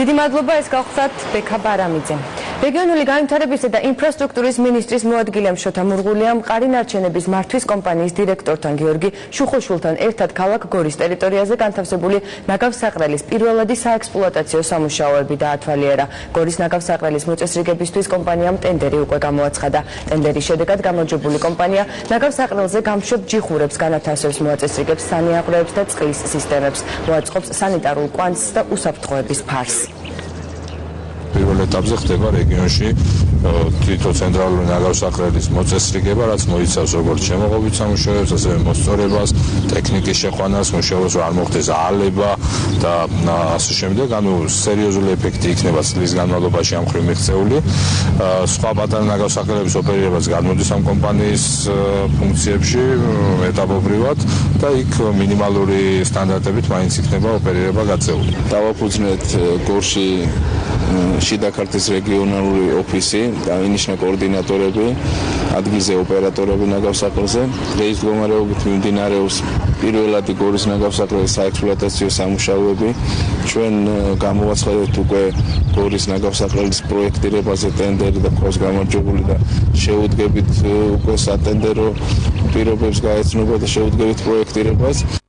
დიდი მადლობა, ეს გახლავთ ბექა ბარამიძე. რეგიონული განვითარებისა და ინფრასტრუქტურის მინისტრის მოადგილე მშოთა მურღულიამ ყარინარჩენების მართვის კომპანიის დირექტორთან გიორგი შუხოშვილთან ერთად ქალაქ გორის ტერიტორიაზე განთავსებული ნაგავსაყრელის პირველადი საექსპლუატაციო სამუშაოები დაათვალიერა. გორის ნაგავსაყრელის მოწესრიგებისთვის კომპანიამ ტენდერი უკვე გამოაცხადა. ტენდერის შედეგად გამარჯვებული კომპანია ნაგავსაყრელზე გამშვებ ჯიხურებს განათავსებს, მოაწესრიგებს სანიაღვრეებს და წყლის სისტემებს, მოაწყობს სანიტარულ კვანძს და უსაფრთხოების ფარს. პირველ ეტაპზე ხდება რეგიონში თვითონ ცენტრალური ნაგავსაყრელის მოწესრიგება, რაც მოიცავს როგორც შემოღობით სამუშაოებს, ასევე მოსწორებას, ტექნიკის შეყვანას, მუშაობას არ მოხდეს აალება და ასე შემდეგ. ანუ სერიოზული ეფექტი იქნება წლის განმავლობაში ამ მხრივ მიღწეული. სხვა პატარა ნაგავსაყრელების ოპერირებას გამოდის ამ კომპანიის ფუნქციებში ეტაპობრივად და იქ მინიმალური სტანდარტებით მაინც იქნება ოპერირება გაწეული. დავაფუძნეთ გორში შიდა ქართლის რეგიონალური ოფისი, დაინიშნა კოორდინატორები, ადგილზე ოპერატორები ნაგავსაყრელზე. დღეს მდგომარეობით მიმდინარეობს პირველადი გორის ნაგავსაყრელის საექსპლუატაციო სამუშაოები. ჩვენ გამოვაცხადეთ უკვე გორის ნაგავსაყრელის პროექტირებაზე ტენდერი და ყავს გამარჯვებული და შეუდგებით უკვე სატენდერო პირობებს გაეცნობა და შეუდგებით პროექტირებას.